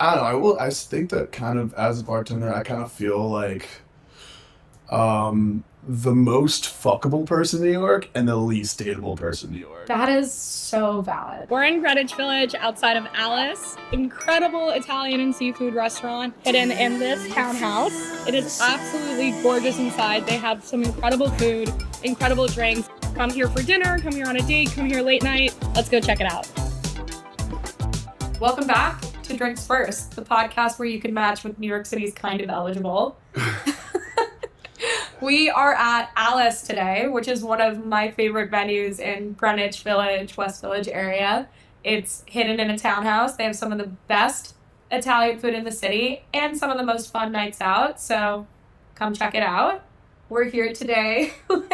I don't know. I think that kind of as a bartender, I kind of feel like the most fuckable person in New York and the least dateable person in New York. That is so valid. We're in Greenwich Village outside of Alice. Incredible Italian and seafood restaurant hidden in this townhouse. It is absolutely gorgeous inside. They have some incredible food, incredible drinks. Come here for dinner, come here on a date, come here late night. Let's go check it out. Welcome back to Drinks First, the podcast where you can match with New York City's kind of eligible. We are at Alice today, which is one of my favorite venues in Greenwich Village, West Village area. It's hidden in a townhouse. They have some of the best Italian food in the city and some of the most fun nights out. So come check it out. We're here today with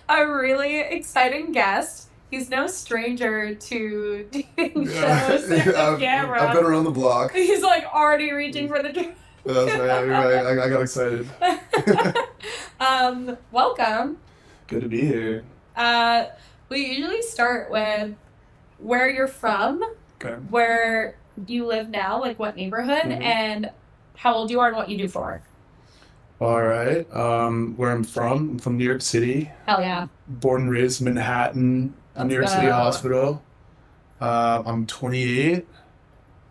a really exciting guest. He's no stranger to dating shows and camera. I've been around the block. He's like already reaching for the drink. I got excited. Welcome. Good to be here. We usually start with where you're from, Okay. where you live now, like what neighborhood, and how old you are and what you do for work. All right. Where I'm from New York City. Hell yeah. Born and raised in Manhattan, New York City Hospital. I'm 28.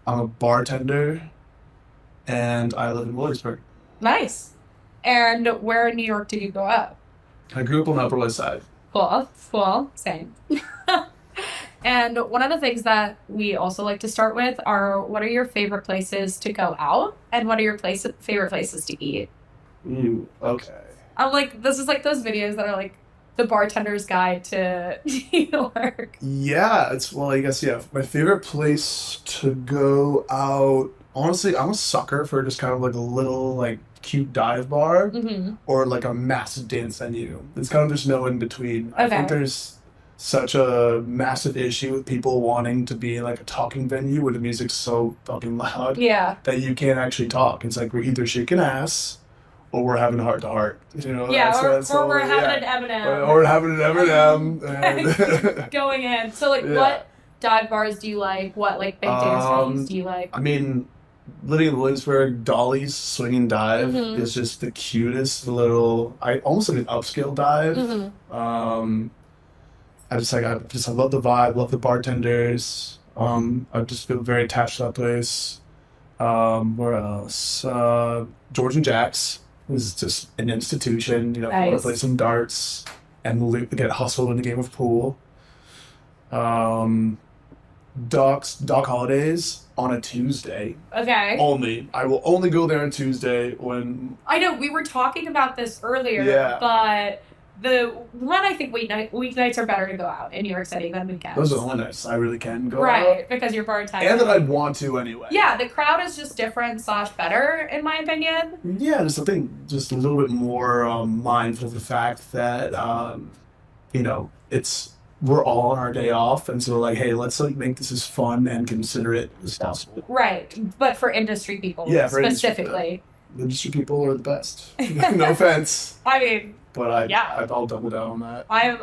I'm a bartender, and I live in Williamsburg. Nice. And where in New York did you grow up? I grew up on the Upper West Side. Cool. Same. And one of the things that we also like to start with are what are your favorite places to go out and what are your favorite places to eat? Ooh, okay. I'm like, this is like those videos that are like the bartender's guide to New York. Yeah, I guess, my favorite place to go out, honestly, I'm a sucker for just kind of like a little, like, cute dive bar or like a massive dance venue. There's kind of just no in between. Okay. I think there's such a massive issue with people wanting to be like a talking venue where the music's so fucking loud that you can't actually talk. It's like we're either shaking ass or we're having heart to heart. You know, or we're having an M&M. Or we're having an M&M. And going in. So like what dive bars do you like? What like big dance venues do you like? I mean, living in Williamsburg, Dolly's Swing and Dive is just the cutest little, almost like an upscale dive. I love the vibe, love the bartenders. I just feel very attached to that place. Where else? George and Jack's is just an institution. You know, Nice. want to play some darts and get hustled in the game of pool. Doc Holidays on a Tuesday. Okay. Only. I will only go there on Tuesday when... I know, we were talking about this earlier, but the one I think weeknights are better to go out in New York City than weekends. Those are the only nights I really can go out. Right, because you're bartending. And that I'd want to anyway. Yeah, the crowd is just different / better, in my opinion. Yeah, there's something just a little bit more mindful of the fact that, we're all on our day off, and so like, hey, let's like make this as fun and considerate as possible. Right, but for industry people specifically. Industry people are the best. No offense. I mean... But I'll double down on that. I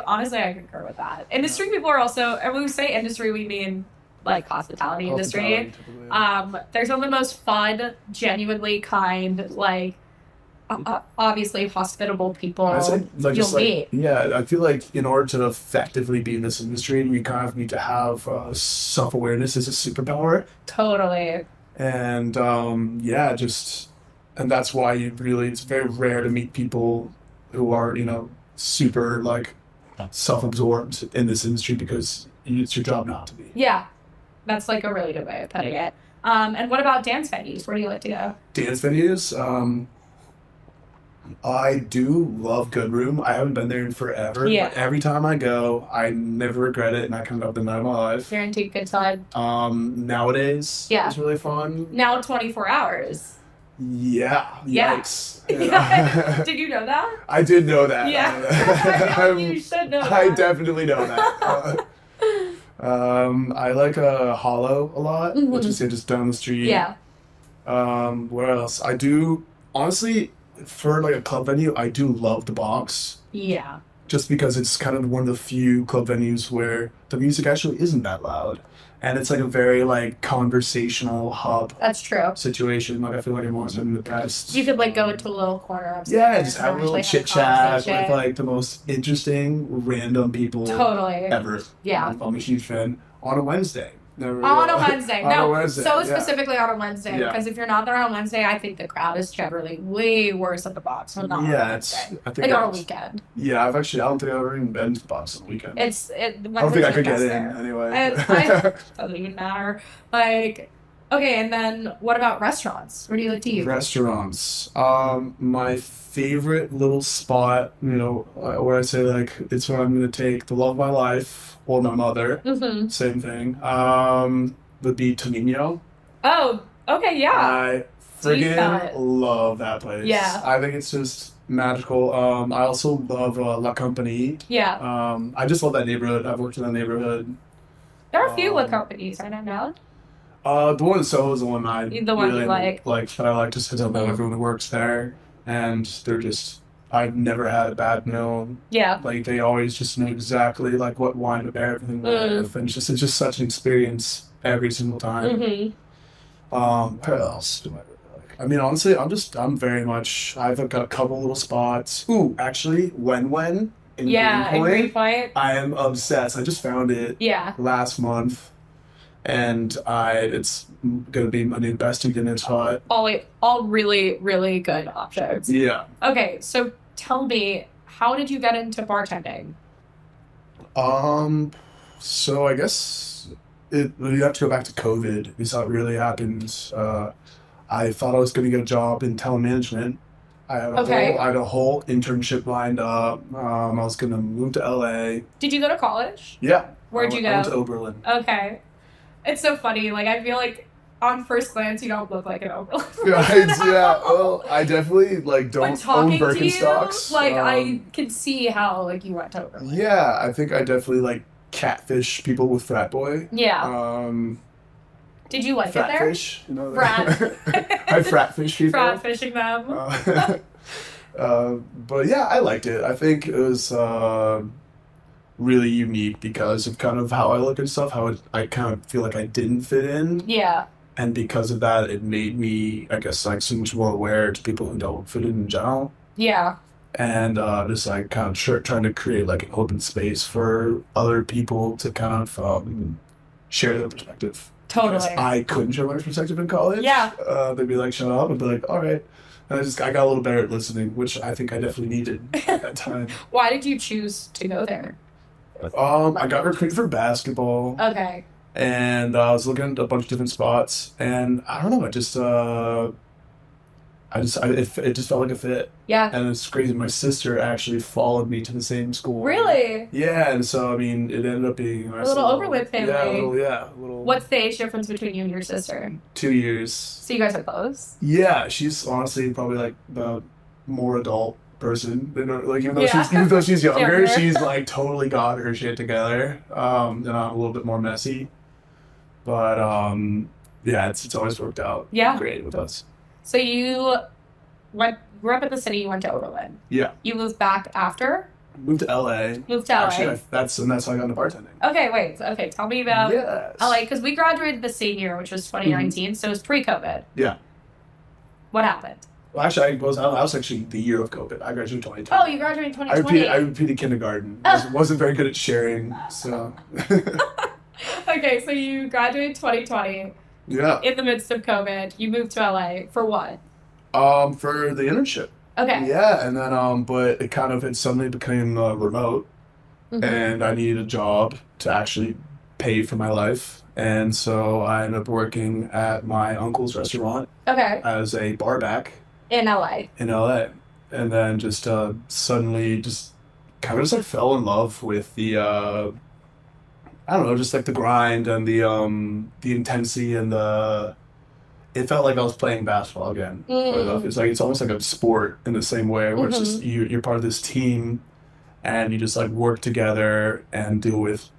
concur with that. Industry people are also, and when we say industry, we mean like hospitality industry. They're some of the most fun, genuinely kind, like obviously hospitable people you'll meet. Yeah, I feel like in order to effectively be in this industry, we kind of need to have self-awareness as a superpower. Totally. And and that's why it's very rare to meet people who are, super, like, self-absorbed in this industry because it's your job not to be. Yeah. That's, like, a really good way of putting it. And what about dance venues? Where do you like to go? Dance venues? I do love Good Room. I haven't been there in forever. Yeah. But every time I go, I never regret it, and I come up the night of my life. Guaranteed good time. Nowadays, it's really fun. Now 24 hours. Yeah. Yikes. Yeah. Did you know that? I did know that. Yeah. You should know that. I definitely know that. I like Hollow a lot, which is just down the street. Yeah. Where else? I do, honestly, for like a club venue, I do love the Box. Yeah. just because it's kind of one of the few club venues where the music actually isn't that loud. And it's like a very like conversational hub That's true. situation. Like I feel like everyone's having the best. You could like go into a little corner upstairs. Yeah, just have a and little actually chit chat with conversation. like the most interesting random people Totally. ever. Yeah. I'm a huge fan. On a Wednesday. Never, On a Wednesday. on No, a Wednesday, so yeah. specifically on a Wednesday. Yeah. Because if you're not there on Wednesday, I think the crowd is generally way worse at the box. Not on Yeah, Wednesday. I think Like on a that's- weekend. Yeah, I don't think I've ever even been to the box on the weekend. I I don't think I could get in anyway. Doesn't even matter. Like, okay, and then what about restaurants? Where do you like to eat? Restaurants. My favorite little spot, where I say like it's where I'm gonna take the love of my life or my mother. Mm-hmm. Same thing. Would be Tomino. Oh, okay, yeah. I Sweet friggin' palate. love that place. Yeah. I think it's just magical. I also love La Compagnie. Yeah. I just love that neighborhood. I've worked in that neighborhood. There are a few um, companies, I don't know. The one in Soho is the one I The one you really like. that I like just because I know everyone who works there, and they're just. I've never had a bad meal. Yeah. Like they always just know exactly like what wine to pair everything with, and it's just such an experience every single time. Mm-hmm. What else do I really like? I mean, honestly, I'm very much. I've got a couple little spots. Ooh, actually, when in Yeah, in Greenpoint, Greenpoint. I am obsessed. I just found it Yeah. last month, and it's gonna be my new bestie dinner spot. All really, really good options. Yeah. Okay, so tell me, how did you get into bartending? So I guess you have to go back to COVID because that really happened. I thought I was going to get a job in telemanagement. I had a whole internship lined up. I was going to move to LA. Did you go to college? Yeah. Where'd you go? I went to Oberlin. Okay. It's so funny. Like, I feel like on first glance, you don't look like an Oberlin. Yeah. Well, I definitely don't But talking own to you, Birkenstocks. I can see how you went to Oberlin. Yeah, I think I definitely catfish people with Frat Boy. Yeah. Did you like it there? Fratfish, Frat. I fratfish people. Frat fishing them. But yeah, I liked it. I think it was really unique because of kind of how I look and stuff. I kind of feel like I didn't fit in, Yeah. and because of that, it made me, I guess, so much more aware to people who don't fit in general. Yeah. And just kind of trying to create an open space for other people to kind of share their perspective. Totally. Because I couldn't share my perspective in college. Yeah. They'd be like, shut up. I'd be like, all right. And I got a little better at listening, which I think I definitely needed at that time. Why did you choose to go there? I got recruited for basketball, Okay. and I was looking at a bunch of different spots, and I don't know, it just felt like a fit. Yeah. And it's crazy. My sister actually followed me to the same school. Really? Yeah, and so it ended up being A little Oberlin family. Yeah, a little. What's the age difference between you and your sister? 2 years. So you guys are close? Yeah, she's honestly probably the more adult person. Even though Yeah. she's younger, Younger. she's totally got her shit together. And I'm a little bit more messy, but yeah, it's always worked out. Yeah. Great with us. So you grew up in the city, you went to Oberlin. Yeah, You moved back after? moved to LA. Moved to LA. Actually, that's how I got into bartending. Okay, wait. Okay, tell me about Yes. LA, because we graduated the same year, which was 2019, so it was pre-COVID. Yeah. What happened? Well, actually, I was actually the year of COVID. I graduated in 2020. Oh, you graduated in 2020. I repeated kindergarten. Wasn't very good at sharing, so. Okay, so you graduated 2020 Yeah. in the midst of COVID. You moved to LA for what? For the internship. Okay. Yeah, and then but it suddenly became remote, Mhm. and I needed a job to actually pay for my life, and so I ended up working at my uncle's restaurant Okay. as a bar back In LA. in LA, and then just suddenly fell in love with the I don't know, just the grind and the intensity and it felt like I was playing basketball again. It's it's almost like a sport in the same way where it's just you're part of this team and you just work together and deal with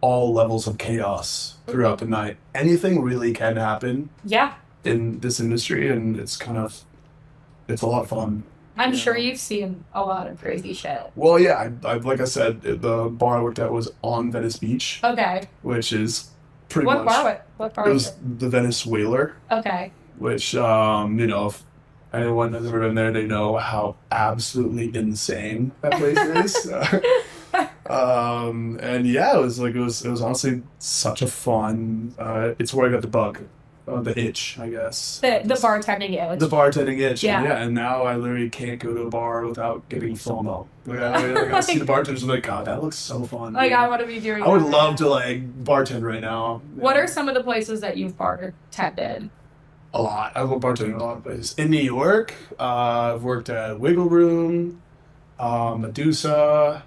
all levels of chaos throughout the night. Anything really can happen Yeah. in this industry, and it's a lot of fun. I'm sure you've seen a lot of crazy shit. Well, yeah, I like I said, the bar I worked at was on Venice Beach. Okay. Which is pretty What much... bar? What bar It was was it? the Venice Whaler. Okay. Which, if anyone has ever been there, they know how absolutely insane that place is. And yeah, it was honestly such a fun. It's where I got the bug, the itch, I guess. The bartending itch. The bartending itch. Yeah. And now I literally can't go to a bar without getting FOMO. I see the bartenders, I'm like, God, that looks so fun. Like, I want to be doing I would that. love to bartend right now. What are some of the places that you've bartended? A lot. I've bartended a lot of places. In New York, I've worked at Wiggle Room, Medusa.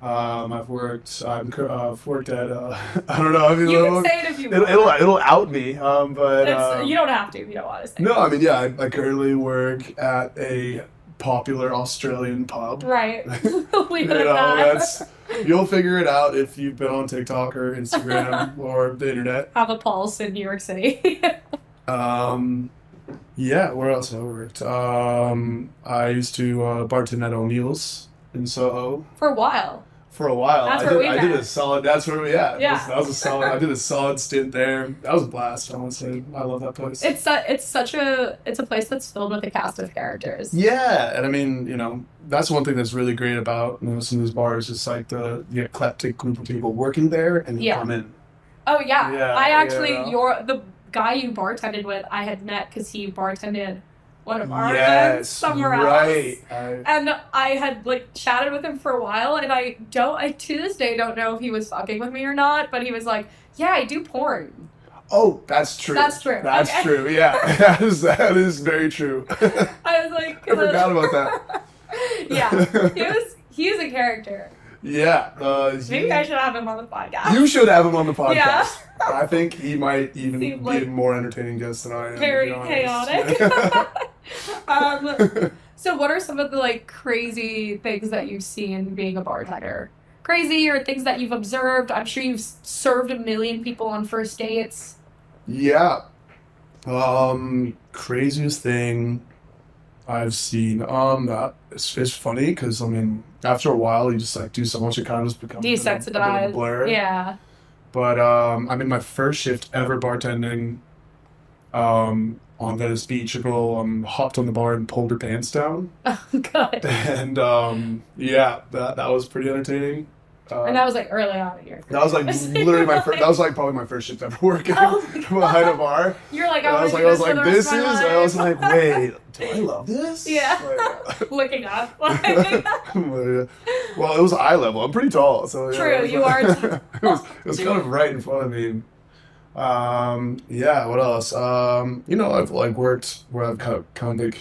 I've worked at, I don't know. I mean, You can say it if you want. It'll out me, but... you don't have to if you don't want to say No, I mean, yeah, I currently work at a popular Australian pub. Right. Leave it at that. You'll figure it out if you've been on TikTok or Instagram or the internet. Have a pulse in New York City. Yeah, where else have I worked? I used to bartend at O'Neill's in Soho. For a while. For a while. That's where we I did met. a solid, that's where we, yeah. Yeah. That was a solid, I did a solid stint there. That was a blast, honestly. I love that place. It's a place that's filled with a cast of characters. Yeah, and I mean, that's one thing that's really great about some of these bars is like the eclectic group of people working there and Yeah. come in. Oh yeah. Yeah, I actually, yeah. the guy you bartended with, I had met because he bartended one of our Yes, events somewhere right. else. And I had chatted with him for a while, and I to this day don't know if he was fucking with me or not, but he was like, yeah, I do porn. Oh, that's true. That's true. That's Okay. true. Yeah, that is very true. I was like, I forgot about that. Yeah, he was a character. Yeah. Maybe I should have him on the podcast. You should have him on the podcast. Yeah. I think he might even Seemed be a more entertaining guest than I am. Very to be honest. chaotic. So what are some of the crazy things that you've seen being a bartender? Crazy or things that you've observed? I'm sure you've served a million people on first dates. Yeah. Craziest thing I've seen. It's funny because after a while you just do so much, it kind of just becomes a bit of a Desensitized. blur. Yeah. But my first shift ever bartending on Venice Beach, a girl hopped on the bar and pulled her pants down. Oh, good. And yeah, that was pretty entertaining. And that was early on in your career. That was literally my first. That was probably my first shift ever working behind a bar. You're like, I was like, this is. I was like, wait, do I love this? Yeah. Looking up. Well, it was eye level. I'm pretty tall, so yeah, True, you are. it was kind of right in front of me. Yeah. What else? I've worked where I've kind of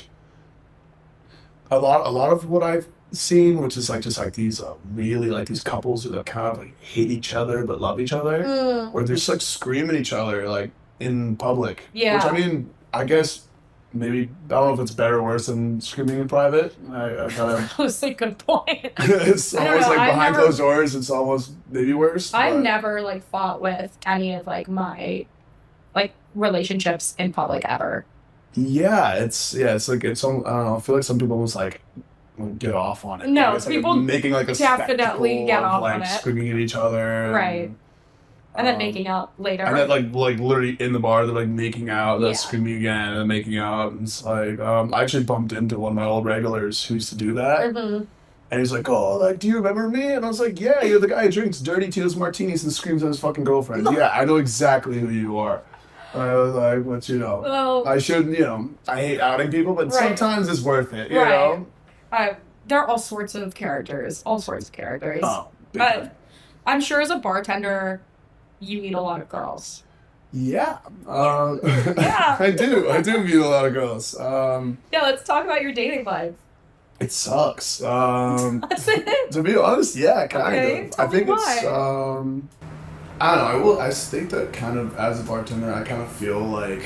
a lot of what I've seen, which is these really these couples who kind of hate each other but love each other, or they're just screaming at each other in public. Yeah. Which I guess maybe I don't know if it's better or worse than screaming in private. I kind of. That was a good point. It's I don't almost know, I've behind never- closed doors. It's almost maybe worse. I've but- never fought with any of my relationships in public ever. Yeah, it's I don't know. I feel like some people almost get off on it. No, It's people making a definitely spectacle get of, off on it. screaming at each other, Right. And then making out later. and then literally in the bar they're making out, they're Yeah. screaming again, and then making out. And it's I actually bumped into one of my old regulars who used to do that, Mhm. and he's like, "Oh, do you remember me?" And I was like, "Yeah, you're the guy who drinks dirty Tito's martinis and screams at his fucking girlfriend." Yeah, I know exactly who you are. I was like, "But Well, I shouldn't, I hate outing people, but Right. sometimes it's worth it, you Right. know." there are all sorts of characters. All sorts of characters. Oh, big time. But I'm sure as a bartender, you meet a lot of girls. Yeah. Yeah. I do meet a lot of girls. Yeah, let's talk about your dating life. It sucks. That's it. To be honest, yeah, kind Okay, of. tell I think me it's I don't know. I think that kind of as a bartender, I kind of feel like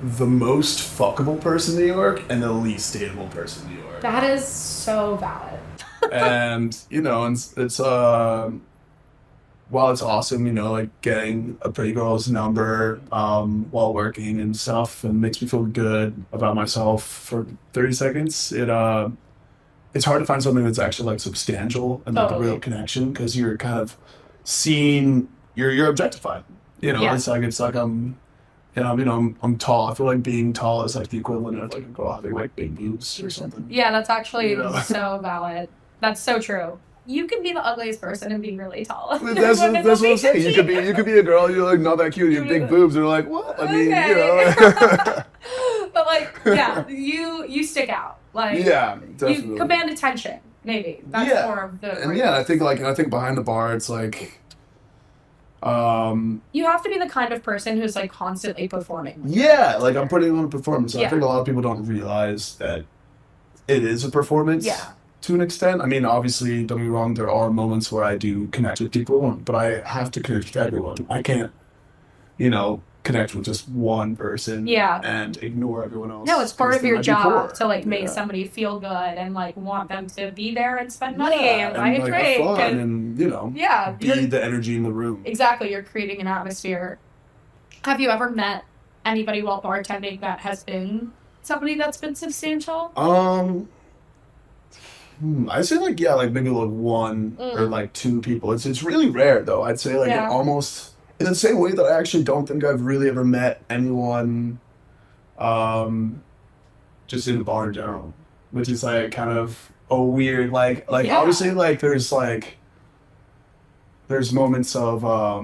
the most fuckable person in New York and the least dateable person in New York. That is so valid. And it's while it's awesome, you know, like getting a pretty girl's number while working and stuff, and makes me feel good about myself for 30 seconds, it's hard to find something that's actually like substantial and like a real connection, because you're kind of seen, you're objectified. You know, it's like I'm tall. I feel like being tall is like the equivalent of like a girl having like big boobs or something. Yeah, that's actually so valid. That's so true. You can be the ugliest person and be really tall. That's what I'm saying. You could be a girl, you're like not that cute, you have big boobs, and you're like, what? I mean, you know. But like, yeah, you stick out. Like, yeah, definitely. You command attention. Maybe that's more of the. And I think behind the bar, it's like. You have to be the kind of person who's like constantly performing. Yeah, like I'm putting on a performance. I think a lot of people don't realize that it is a performance. Yeah. To an extent. I mean, obviously, don't get me wrong, there are moments where I do connect with people, but I have to connect with everyone. I can't, connect with just one person and ignore everyone else. No, it's part of your job to like make somebody feel good and like want them to be there and spend money and buy a drink and be the energy in the room. Exactly, you're creating an atmosphere. Have you ever met anybody while bartending that has been somebody that's been substantial? I'd say like maybe like one or like two people. It's really rare though. I'd say like almost in the same way that I actually don't think I've really ever met anyone just in the bar in general, which is like kind of a weird obviously like there's moments of I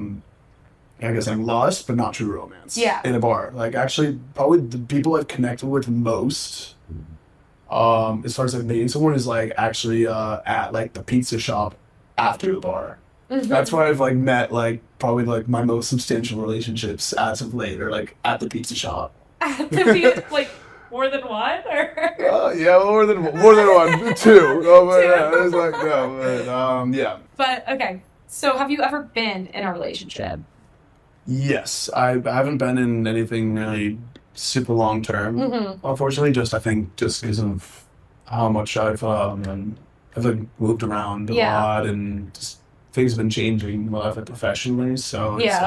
guess like lust but not true romance in a bar. Like actually probably the people I've connected with most as far as like meeting someone is like actually at like the pizza shop after the bar. Mm-hmm. That's where I've like met like probably like my most substantial relationships as of late, or like at the pizza shop. Like more than one, or more than one, two. Oh, but yeah, it's like no, but yeah. But okay, so have you ever been in a relationship? Yes, I haven't been in anything really super long term. Mm-hmm. Unfortunately, I think because of how much I've like moved around a lot, and just things have been changing professionally. So it's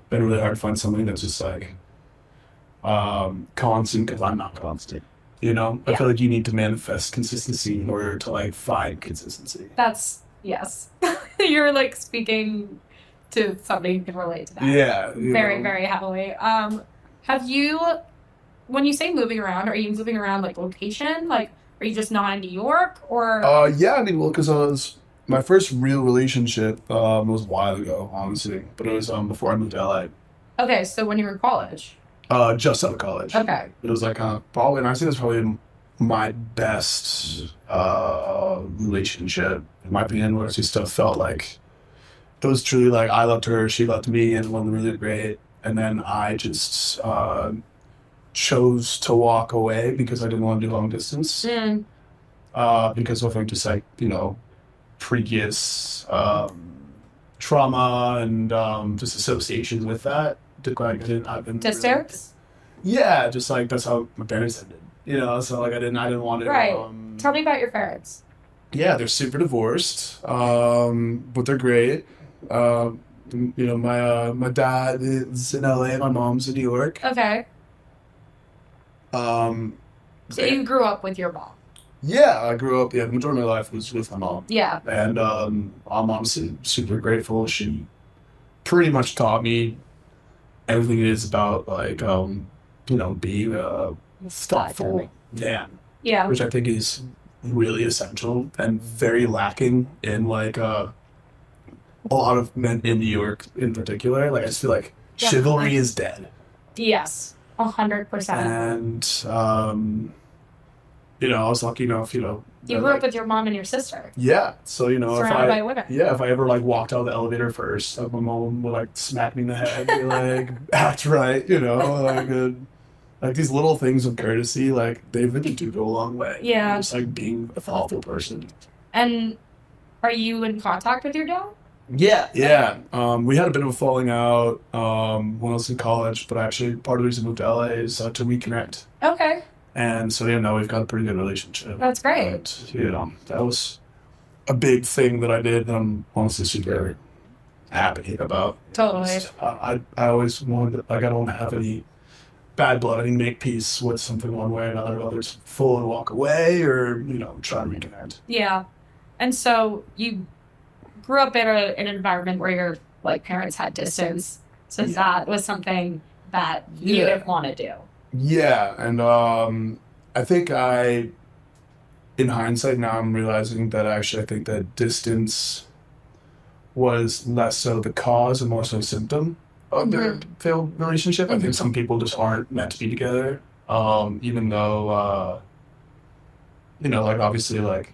been really hard to find something that's just like constant, because I'm not constant. I feel like you need to manifest consistency in order to like find consistency. That's yes. You're like speaking to somebody who can relate to that. Yeah. Very, very heavily. Have you, when you say moving around, are you moving around like location? Like, are you just not in New York, or? Yeah, I mean, well, because my first real relationship was a while ago, honestly, but it was before I moved to LA. Okay, so when you were in college? Just out of college. Okay. It was like probably, and I think that's probably my best relationship, in my opinion, where it just stuff felt like it was truly like I loved her, she loved me, and it went really great. And then I just chose to walk away because I didn't want to do long distance. Because of like just like, previous trauma and just associations with that. Distance? Yeah, just like that's how my parents ended. So like I didn't want to. Right. Tell me about your parents. Yeah, they're super divorced, but they're great. My dad is in LA, my mom's in New York. Okay. So you grew up with your mom? Yeah, I grew up, the majority of my life was with my mom. Yeah. And I'm honestly super grateful. She pretty much taught me everything it is about, like, being a thoughtful man. Yeah. Which I think is really essential and very lacking in, like, a lot of men in New York in particular. Like, I just feel like chivalry is dead. Yes, 100%. And, I was lucky enough, You grew up with your mom and your sister. Yeah. So, surrounded by women. Yeah, if I ever, like, walked out of the elevator first, my mom would, like, smack me in the head and be like, act right, like, these little things of courtesy, like, they really do go a long way. Yeah. Just, like, being a thoughtful person. And are you in contact with your dad? Yeah. We had a bit of a falling out when I was in college, but actually part of the reason I moved to LA is to reconnect. Okay. And so, now we've got a pretty good relationship. That's great. But, that was a big thing that I did, and I'm honestly super happy about. Totally. I always wanted, like, I don't have any bad blood. I can make peace with something one way or another, whether it's full and walk away or, try to reconnect. Yeah. And so you grew up in an environment where your like parents had distance. So that was something that you didn't want to do. Yeah. And I think in hindsight now, I'm realizing that actually I think that distance was less so the cause and more so a symptom of their failed relationship. I think some people just aren't meant to be together. Even though, like obviously like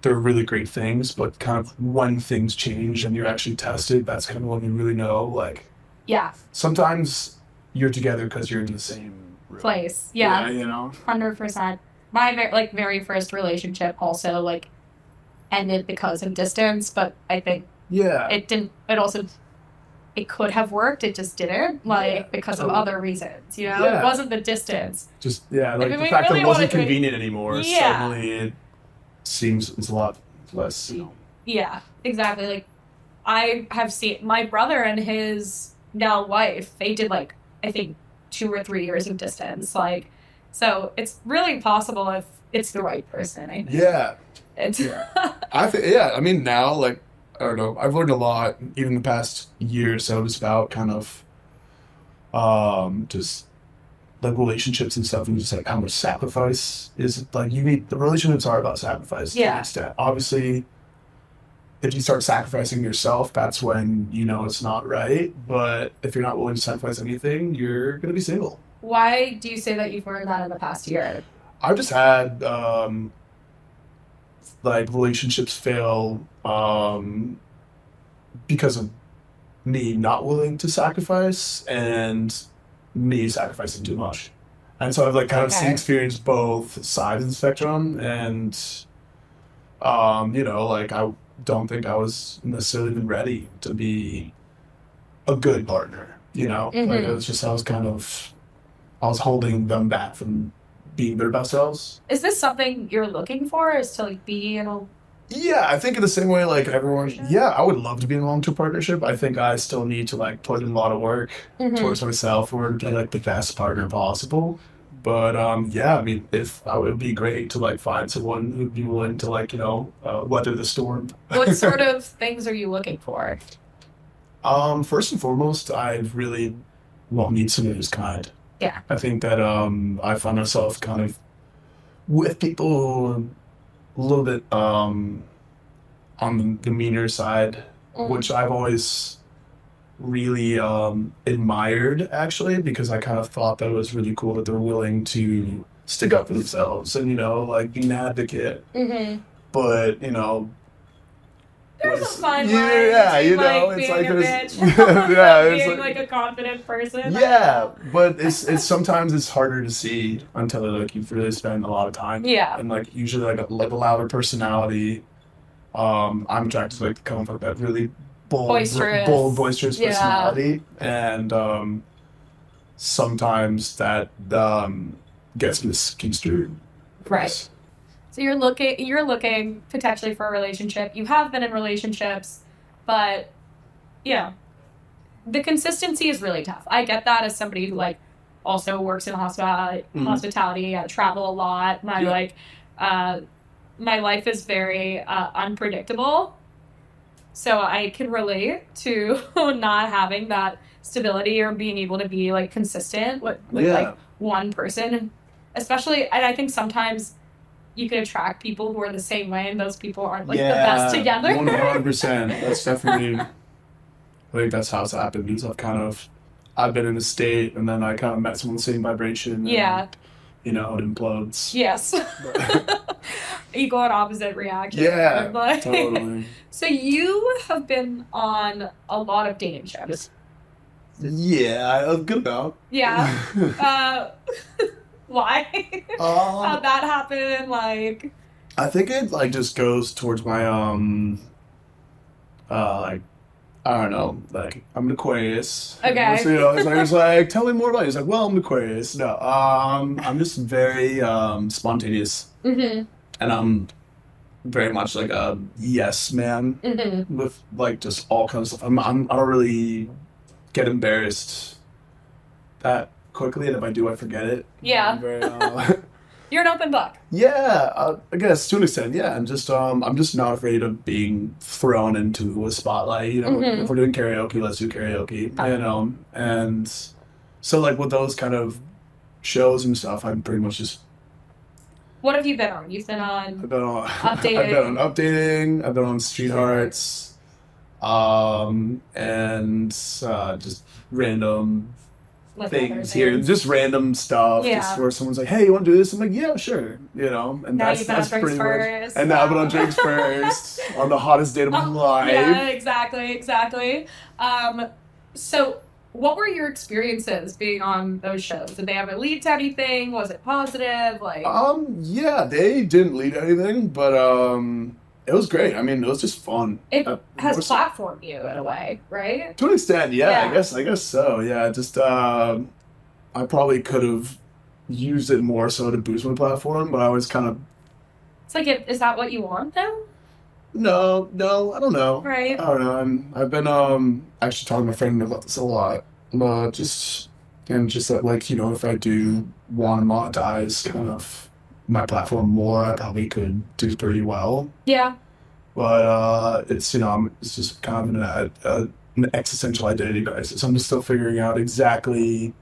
they're really great things, but kind of when things change and you're actually tested, that's kind of when you really know, like, sometimes you're together because you're in the same room. Place. Yeah. 100%. My very first relationship also like ended because of distance, but I think it didn't. It could have worked. It just didn't, because of other reasons. It wasn't the distance. Just the fact that it wasn't convenient anymore. Suddenly, it seems it's a lot less. Yeah, exactly. Like I have seen my brother and his now wife. They did like I think 2 or 3 years of distance. Like, so it's really possible if it's the right person. I think. Yeah. It's I think I mean now like. I don't know. I've learned a lot, even the past year or so, just about kind of, just like relationships and stuff, and just like how much sacrifice is like the relationships are about sacrifice. To an extent. Obviously, if you start sacrificing yourself, that's when it's not right. But if you're not willing to sacrifice anything, you're gonna be single. Why do you say that you've learned that in the past year? I've just had like relationships fail because of me not willing to sacrifice and me sacrificing too much. And so I've like kind of experienced both sides of the spectrum, and like I don't think I was necessarily even ready to be a good partner, like it was just I was holding them back from being their best selves. Is this something you're looking for? Is to like be in a I think in the same way like everyone I would love to be in a long-term partnership. I think I still need to like put in a lot of work towards myself in order to be like the best partner possible. But I mean it would be great to like find someone who'd be willing to like weather the storm. What sort of things are you looking for? First and foremost, I really need someone who's kind. Yeah. I think that I find myself kind of with people a little bit on the meaner side, which I've always really admired actually, because I kind of thought that it was really cool that they're willing to stick up for themselves and like be an advocate. But there's a fine line it's being like a bitch, it's being like a confident person. But it's sometimes it's harder to see until like you've really spent a lot of time. And like usually like a louder personality. I'm attracted to like kind of like that really boisterous personality, and sometimes that gets misconstrued. Right. So you're looking potentially for a relationship. You have been in relationships, but the consistency is really tough. I get that as somebody who like also works in hospitality. I travel a lot. My life is very unpredictable. So I can relate to not having that stability or being able to be like consistent with like one person, especially. And I think sometimes you can attract people who are the same way, and those people aren't like the best together. 100%. That's definitely. I think that's how it's happened. Because I've been in a state, and then I kind of met someone with the same vibration. And, it implodes. Yes. Equal and opposite reaction. Yeah, totally. So you have been on a lot of dating shows. Yeah, a good amount. Yeah. Why? How'd that happen? Like, I think it like just goes towards my like I don't know, like I'm an Aquarius. Okay. So, it's like tell me more about it. It's like, well, I'm an Aquarius. No, I'm just very spontaneous. And I'm very much like a yes man Mm-hmm. with like just all kinds of stuff. I don't really get embarrassed that quickly, and if I do, I forget it. Yeah. I'm very, You're an open book. yeah, I guess to an extent, yeah. I'm just not afraid of being thrown into a spotlight. You know, Mhm. if we're doing karaoke, let's do karaoke. You know, and so like with those kind of shows and stuff, I'm pretty much just What have you been on? You've been I've on been on Updating. I've been on updating. I've been on Street Hearts, and just random like things other here, things. just random stuff, Yeah. just where someone's like, "Hey, you want to do this?" I'm like, "Yeah, sure," you know. And Now that's you've been on that's Drinks pretty much. First. And now I've been on Drinks First on the hottest date of my life. Yeah, exactly. So what were your experiences being on those shows? Did they ever lead to anything? Was it positive? Like, Yeah, they didn't lead anything, but it was great. I mean, it was just fun. it has more so- platformed you in a way, right? To an extent, yeah, Yeah. I guess so. Yeah, just I probably could have used it more so to boost my platform, but I was kind of It's like, is that what you want though? no, I don't know. Right. I don't know. I've been actually talking to my friend about this a lot. Just that, like, you know, if I do want to monetize kind of my platform more, I probably could do pretty well. Yeah. But it's, you know, it's just kind of an existential identity crisis. I'm just still figuring out exactly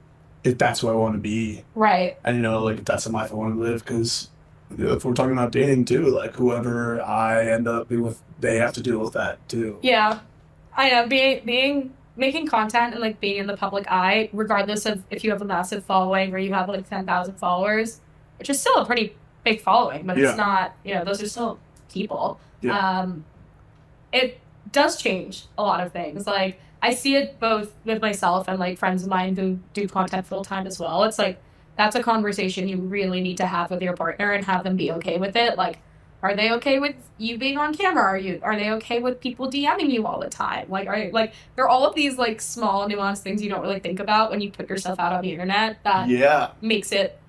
if that's who I want to be, Right. and, you know, like, if that's the life I want to live. Because if we're talking about dating too, like, whoever I end up being with, they have to deal with that too. Yeah. I know, making content and like being in the public eye, regardless of if you have a massive following or you have like 10,000 followers, which is still a pretty big following, but Yeah. it's not, you know, those are still people. Yeah. It does change a lot of things. Like, I see it both with myself and like friends of mine who do content full time as well. It's like, that's a conversation you really need to have with your partner and have them be okay with it. Like, are they okay with you being on camera? Are they okay with people DMing you all the time? Like, there are all of these like small nuanced things you don't really think about when you put yourself out on the internet that Yeah. makes it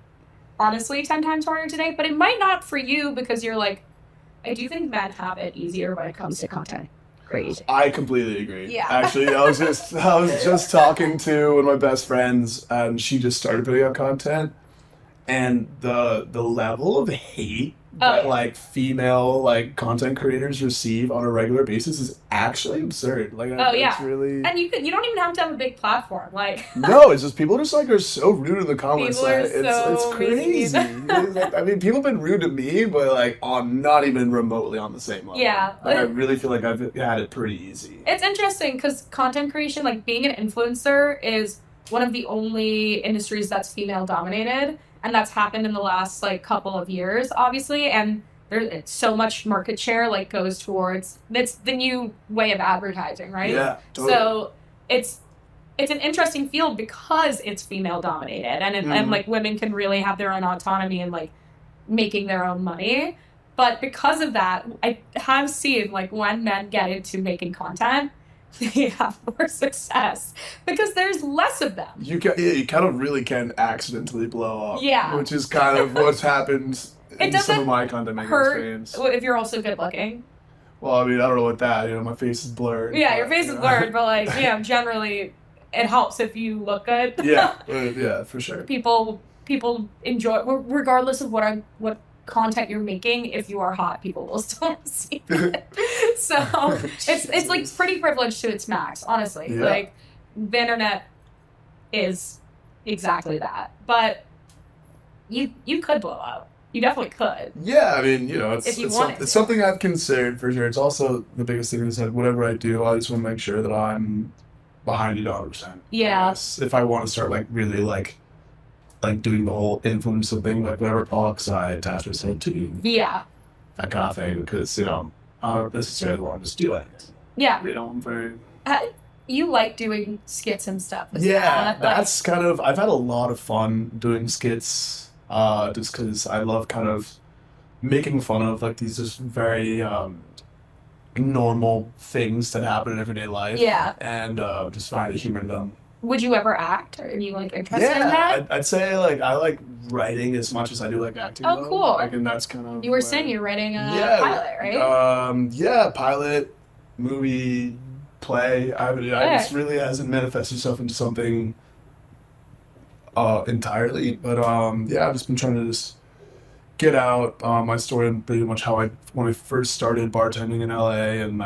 honestly 10 times harder today. But it might not for you, because you're like, I do think men have it easier when it comes to content. Crazy. I completely agree. Yeah. Actually, I was just talking to one of my best friends, and she just started putting out content, and the level of hate that yeah. like female like content creators receive on a regular basis is actually absurd. Like, yeah. it's really And you don't even have to have a big platform. Like, no, it's just people just like are so rude in the comments. People are Like, so it's crazy. Like, I mean, people have been rude to me, but like on not even remotely on the same level. Yeah. Like, I really feel like I've had it pretty easy. it's interesting because content creation, like being an influencer, is one of the only industries that's female dominated. And that's happened in the last like couple of years, obviously. And there's so much market share like goes towards, it's the new way of advertising, right? Yeah, totally. So it's an interesting field because it's female dominated, and like women can really have their own autonomy and like making their own money. But because of that, I have seen like when men get into making content, they have more success because there's less of them. You kind of really can accidentally blow up. Yeah. Which is kind of what's happened in some doesn't of my content making hurt experience. if you're also good looking. Well, I mean, I don't know what that, you know, my face is blurred. Yeah, but, your face you is know. blurred, but like, yeah, generally it helps if you look good. Yeah, for sure. People enjoy, regardless of what content you're making. If you are hot, people will still see it. So it's like pretty privileged to its max, honestly. Yeah. Like, the internet is exactly that. But you could blow up. You definitely could. Yeah, I mean, you know, If you it's wanted to. something I've considered for sure. It's also the biggest thing is that whatever I do, I just want to make sure that I'm behind it 100%. Yeah. Yes. If I want to start like really like doing the whole influencer thing, like whatever talks I attach myself to, Yeah. that kind of thing, because, you know, I don't necessarily want to just do it. Yeah. You know, I'm very... You like doing skits and stuff. Yeah, Like, that's kind of... I've had a lot of fun doing skits, just because I love kind of making fun of, like, these just very normal things that happen in everyday life. Yeah. And just find the humor in them. Would you ever act? Are you like interested in Yeah, that? I'd say like I like writing as much as I do like acting. Oh, though. cool. Like, and that's kind of You were saying you're writing a yeah, pilot, right? yeah, pilot, movie, play. I just really hasn't manifested itself into something entirely. But yeah, I've just been trying to just get out my story and pretty much how when I first started bartending in LA, and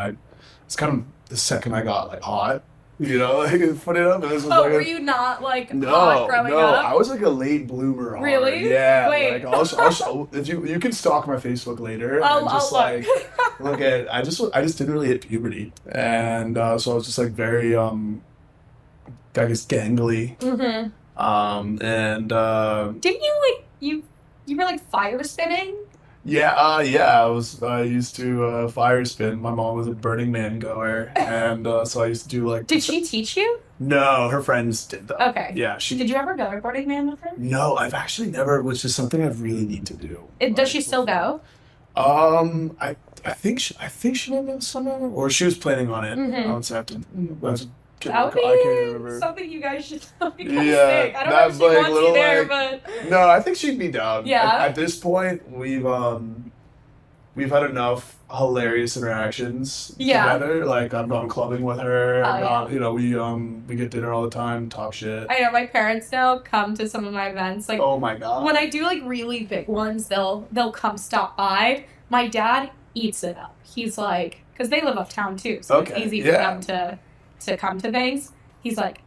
it's kind of the second I got like hot. Like funny enough, it was Oh, like were you not like hot no, growing no, up? I was like a late bloomer. Hard. Really? Yeah. Wait. Like I'll show, if you can stalk my Facebook later and just I'll like look at. I just didn't really hit puberty, and so I was just like very I guess gangly. And Didn't you like you were like fire spinning? yeah, I used to fire spin. My mom was a Burning Man goer, and so I used to do like. Did she teach you? No, her friends did though. Okay. Yeah, she. Did you ever go to Burning Man with her? No, I've actually never, which is something I really need to do. Does she still go? I think she went this summer, or she was planning on it. Mhm. I would have to. That would I can't be remember. something you guys should think. Yeah, I don't know if that's she like wants you little, there, like- but No, I think she'd be down. Yeah? At this point, we've had enough hilarious interactions Yeah. together. Like I've gone clubbing with her. Oh, I've gone, we get dinner all the time, talk shit. I know my parents now come to some of my events. Like Oh my god. when I do like really big ones, they'll come stop by. My dad eats it up. He's like, because they live uptown too, so it's Okay, easy for yeah. them to come to things. He's like,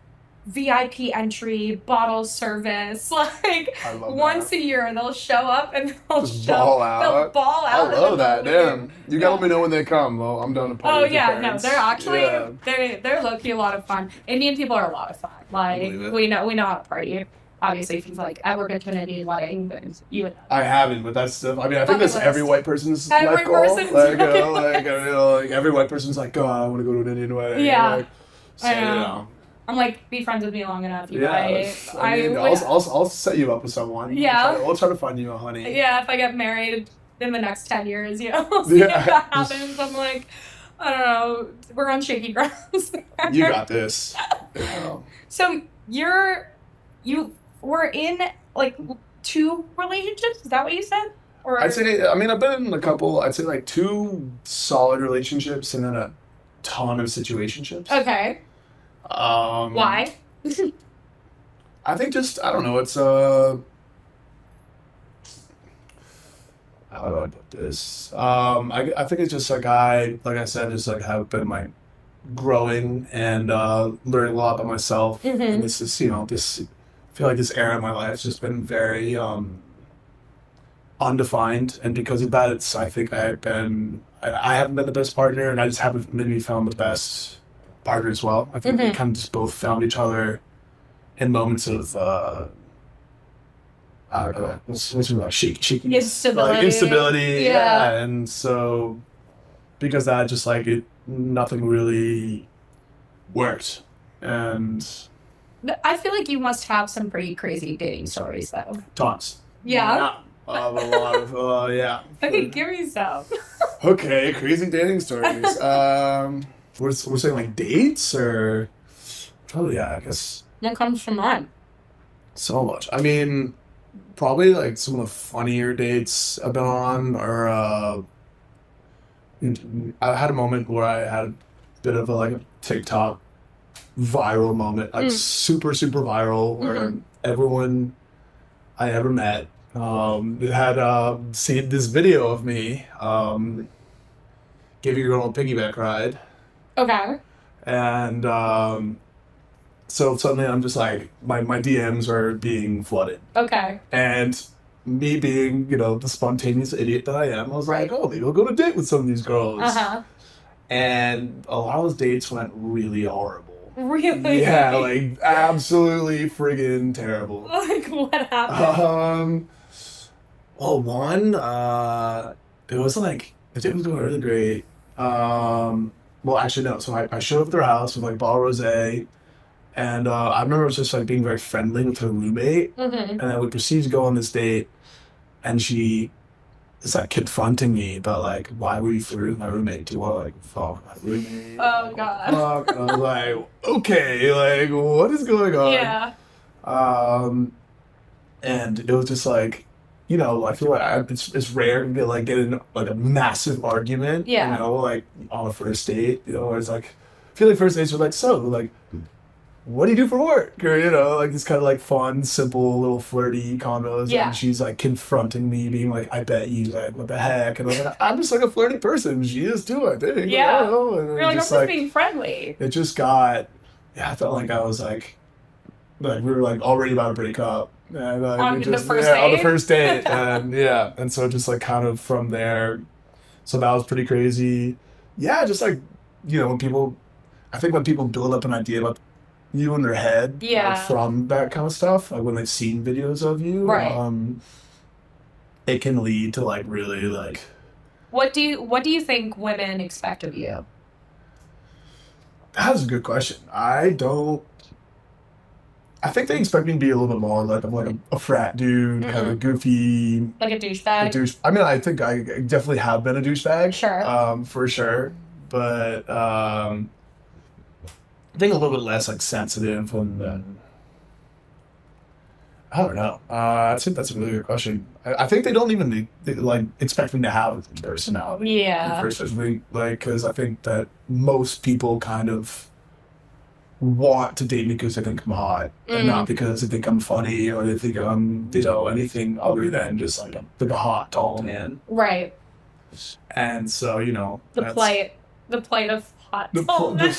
VIP entry, bottle service. Like I love once that. a year, they'll show up and they'll Just show. ball out. They'll ball I out. love that. and they'll Damn. leave. You gotta Yeah. let me know when they come. Well, I'm down to party Oh with your yeah, no, parents. they're actually Yeah. they're low key a lot of fun. Indian people are a lot of fun. Like Believe it. we know how to party. Obviously, if you've like ever been to an Indian wedding, then you would know. I haven't, but that's I mean, I think Bucket that's list. every white person's Every life goal. person's Like, bucket like every white person's like, oh, I want to go to an Indian wedding. Yeah. Like, so, I know. I'm like, be friends with me long enough. You Yeah, guys. I mean, would- I'll set you up with someone. Yeah. We'll try to find you a honey. Yeah, if I get married in the next 10 years, we'll see Yeah. if that happens. I'm like, I don't know. We're on shaky grounds there. You got this. Yeah. So you were in like 2 relationships? Is that what you said? Or I'd say, I mean, I've been in a couple. I'd say like 2 solid relationships and then a ton of situationships. Okay. Why? I think just I don't know. It's how do I put this? I think it's just like like I said, just like have been like growing and learning a lot about myself. Mhm. And this is this. I feel like this era of my life has just been very undefined, and because of that, I think I haven't been the best partner, and I just haven't maybe found the best partner as well. I think we Mhm. kind of just both found each other in moments of I don't know, what's like shaky Instability. instability, Yeah. and so because of that, just like nothing really worked, and I feel like you must have some pretty crazy dating stories, though. tons. Yeah? A lot of yeah. Okay, give me some. Okay, crazy dating stories. We're saying like dates or probably yeah, I guess What comes to mind? so much. I mean, probably like some of the funnier dates I've been on, or I had a moment where I had a bit of a TikTok viral moment, like super viral, where everyone I ever met had seen this video of me giving a girl a piggyback ride, Okay. and so suddenly I'm just like my DMs are being flooded. Okay. And me being, the spontaneous idiot that I am, I was like, oh, maybe I'll go on a date with some of these girls. Uh-huh. And a lot of those dates went really horrible. Really? Yeah, like absolutely friggin' terrible. Like, what happened? One, it was like, the date was going really great. Well, actually, no. So I showed up at their house with like bottle of rosé. And I remember it was just like being very friendly with her roommate. Mm-hmm. And then we proceeded to go on this date, and she it's like confronting me about like, why were you flirting with my roommate? Do you want to like fuck my roommate? Oh God. Fuck. And I was like, okay, like what is going on? Yeah. And it was just like, I feel like it's rare to get in like a massive argument. Yeah. Like on a first date. It's like I feel like first dates are like, so like, what do you do for work? Or like this kind of like fun, simple, little flirty combos. Yeah. And she's like confronting me, being like, I bet you, like, what the heck? And I'm like, I'm just like a flirty person. She is too, I think. Yeah. I don't know. And You're like, I'm just being friendly. it just got, I felt like I was like we were like already about to break up. And On the first on the date? first date. And and so just like kind of from there, so that was pretty crazy. Yeah, just like, when people build up an idea about you in their head, Yeah. like, from that kind of stuff, like when they've seen videos of you, Right. it can lead to like really like. What do you think women expect of you? That's a good question. I think they expect me to be a little bit more like I'm like a frat dude, kind of goofy. Like a douchebag? I mean, I think I definitely have been a douchebag. Sure. For sure. But I think a little bit less like sensitive and I don't know. I think that's a really good question. I think they don't even like expect me to have a personality. Yeah. Personally, like, because I think that most people kind of want to date me because they think I'm hot, and not because they think I'm funny or they think I'm, anything other than just like a hot tall man. Right. And so, The plight of hot the tall men.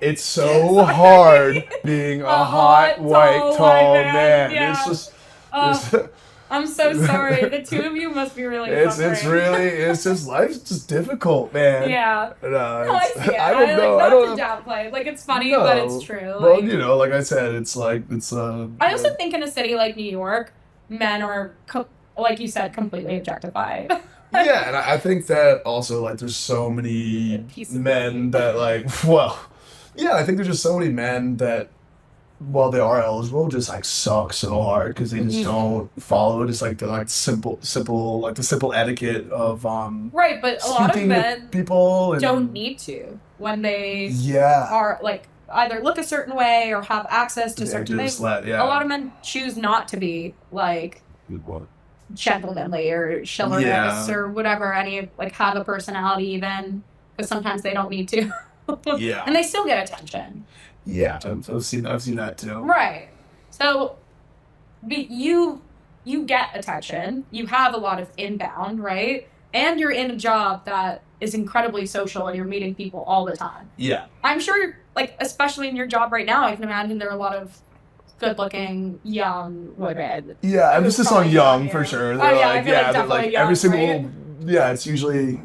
it's so hard being a hot, white, tall man. Yeah. It's just. Oh, I'm so sorry. The two of you must be really suffering. It's just life's just difficult, man. Yeah. No, I see it. I don't know. Like, I don't not to downplay it. Like, it's funny, No. but it's true. Well, Like, like I said, it's like it's I also think in a city like New York, men are, like you said, completely objectified. yeah, and I think that also like there's so many men that like I think there's just so many men that while they are eligible, just like suck so hard because they just don't follow just like the like simple like the simple etiquette of right, but a lot of speaking to men people don't need to when they yeah are like either look a certain way or have access to certain things. A lot of men choose not to be like gentlemanly or chivalrous or whatever, any like have a personality even, because sometimes they don't need to. Yeah. And they still get attention. Yeah, I've seen that too. Right. So you get attention. You have a lot of inbound, right? And you're in a job that is incredibly social and you're meeting people all the time. Yeah. I'm sure, like, especially in your job right now, I can imagine there are a lot of good-looking young women. Yeah, emphasis on young for sure. They're they're like young, every single right? it's usually,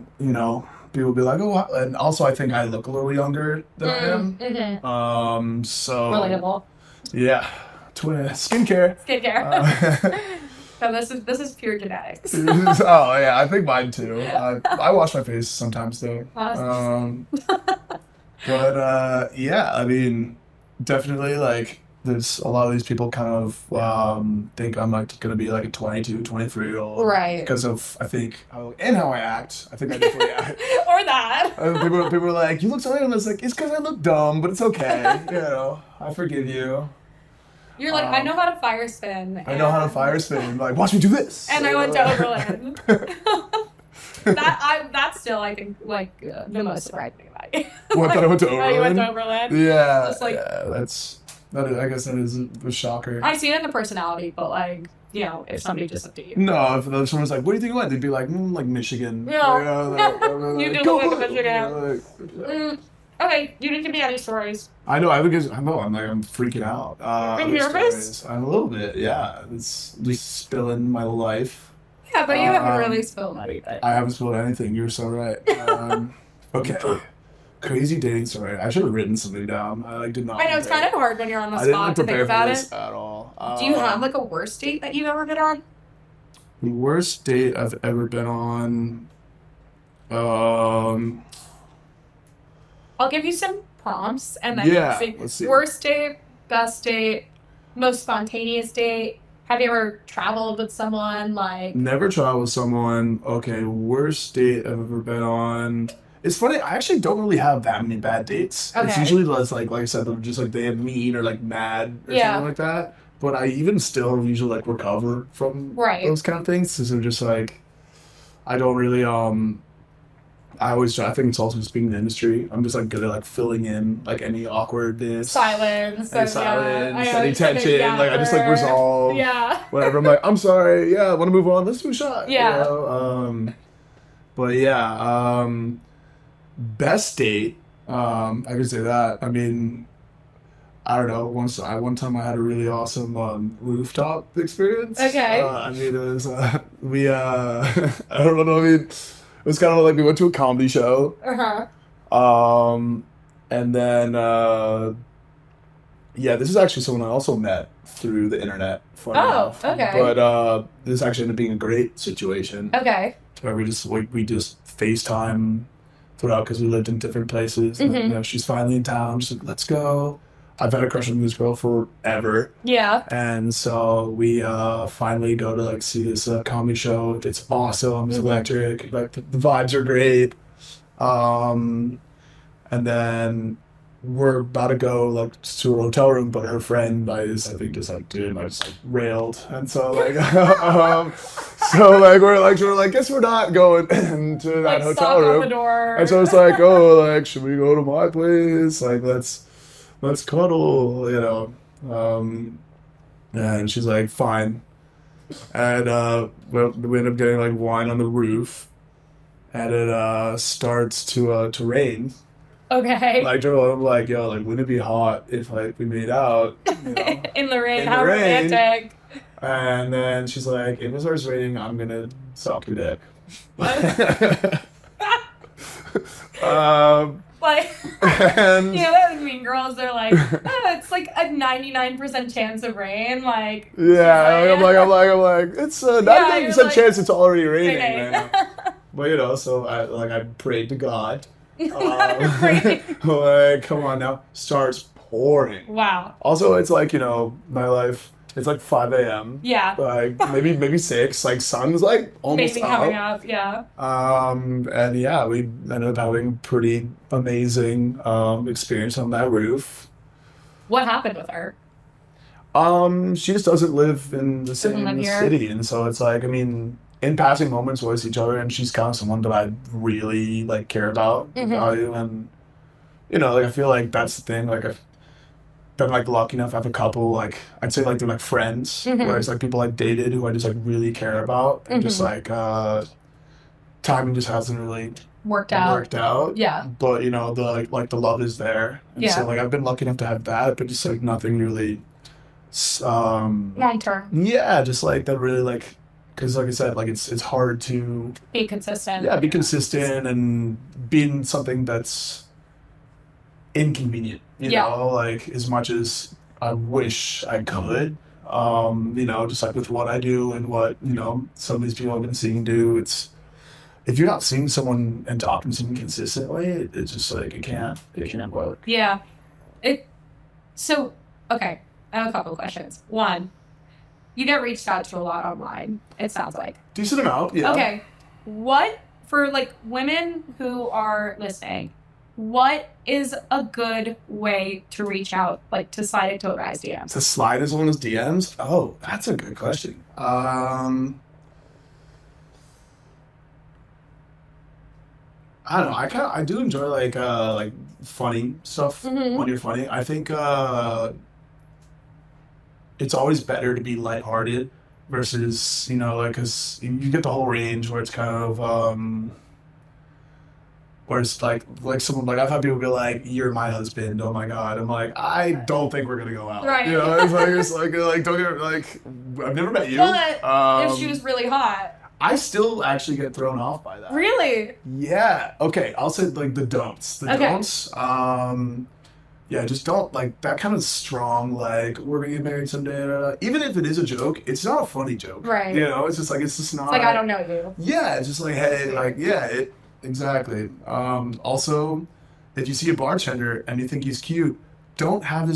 people be like, oh, and also I think I look a little younger than I am. Mm-hmm. So relatable. Yeah, skincare. So this is pure genetics. Oh yeah, I think mine too. I wash my face sometimes though. But yeah, I mean, definitely like there's a lot of these people kind of think I'm like gonna be like a 22, 23-year-old, right? Because of I think how I act. I think I definitely act. Or that. People are like, you look so young. And it's like it's because I look dumb, but it's okay. I forgive you. You're like, I know how to fire spin. I know how to fire spin. Like, watch me do this. And I went to Oberlin. That's still, I think, like the most surprising about you. What, that I went to Oberlin? You went to Oberlin? Yeah. Just like, I guess that is a shocker. I see it in the personality, but like, if somebody just looked at you. No, if someone's like, what do you think you went? They'd be like, like Michigan. Yeah. You do look like a Michigan. Okay, you didn't give me any stories. I know. I'm freaking out. Are you nervous? I'm a little bit. Yeah, it's just spilling my life. Yeah, but you haven't really spilled anything. I haven't spilled anything. You're so right. Okay. Crazy dating story. I should have written something down. I did not. I know it's kind of hard when you're on the spot to think about it. At all. Do you have like a worst date that you've ever been on? The worst date I've ever been on. I'll give you some prompts and then yeah, you let's see. Worst date, best date, most spontaneous date, Have you ever traveled with someone like? Never traveled with someone. Okay, worst date I've ever been on. It's funny. I actually don't really have that many bad dates. It's Okay. usually less like I said, they're just like they mean or like mad or Yeah. something like that. But I even still usually like recover from Right. those kind of things. Because I'm just like, I don't really I always try. I think it's also just being in the industry. I'm just like good at like filling in like any awkwardness, Silence. any and, silence, yeah, any tension. Like I just like resolve. Yeah. Whatever. I'm like, I'm sorry. Yeah, I want to move on. Let's do a shot. Yeah. You know? But yeah, best date. I could say that. I mean, I don't know. One time I had a really awesome rooftop experience. Okay. I mean, it was we I don't know. I mean, it was kind of like we went to a comedy show. And then yeah, this is actually someone I also met through the internet. Funny enough. Okay. But this actually ended up being a great situation. Okay. Where we just FaceTime throughout because we lived in different places. And, you know, she's finally in town. She's like, let's go. I've had a crush on this girl forever. Yeah. And so we finally go to like see this comedy show. It's awesome. It's electric. Like the vibes are great. And then we're about to go like to a hotel room, but her friend I think just like dude, I just like railed, and so like so like we're like guess we're not going to that Like hotel room. On the door. And so it's like, oh, like should we go to my place? Like let's cuddle, you know. And she's like, fine. And we end up getting like wine on the roof, and it starts to rain. Okay. Like, I'm like, yo, like, wouldn't it be hot if like we made out, you know? In the rain. In How the rain. romantic. And then she's like, if it starts raining, I'm gonna suck your dick. Like, And you know, that Mean Girls, they're like, oh, it's like a 99% chance of rain. Like, yeah, she's I'm like, it's a 99% like, chance it's already raining okay. right now. But you know, so I prayed to God. Right. Like, come on now, starts pouring. Wow. Also, it's like, you know, my life. It's like 5 a.m. Yeah. Like maybe 6. Like sun's like almost Maybe out. coming up. Yeah. And yeah, we ended up having a pretty amazing experience on that roof. What happened with her? She just doesn't live in the Doesn't same live here? city, and so it's like, I mean, in passing moments we always see each other, and she's kind of someone that I really like care about, value, and you know, like I feel like that's the thing. Like I've been like lucky enough to have a couple, like I'd say like they're like friends, whereas like people I dated who I just like really care about, and just like timing just hasn't really Worked out. worked out. Yeah. But you know, the like the love is there, and Yeah. so like I've been lucky enough to have that, but just like nothing really Long term. yeah, just like that really like, because like I said, like it's hard to Be consistent. be consistent and be in something that's inconvenient, you Yeah. know, like as much as I wish I could, you know, just like with what I do and what, you know, some of these people I've been seeing do, it's, if you're not seeing someone and talking to someone consistently, it's just like, it can't work. Yeah. So, okay, I have a couple of questions. One, you get reached out to a lot online, it sounds like. Decent amount, yeah. Okay. What, for like women who are listening, what is a good way to reach out, like to slide into a guy's DMs? To slide into someone's DMs? Oh, that's a good question. I don't know. I do enjoy like funny stuff when you're funny. I think it's always better to be lighthearted versus, you know, like, because you get the whole range where it's kind of where it's like someone, like I've had people be like, "You're my husband." Oh my God. I'm like, I don't think we're gonna go out. Right. You know, it's like don't get like, I've never met you. But if she was really hot. I still actually get thrown off by that. Really? Yeah. Okay. I'll say like the don'ts. The Okay. don'ts. Yeah, just don't like that kind of strong, like, we're gonna get married someday. Even if it is a joke, it's not a funny joke. Right. You know, it's just like, it's just not. It's like, I don't know you. Yeah, it's just like, hey, like, yeah, exactly. Also, if you see a bartender and you think he's cute, don't have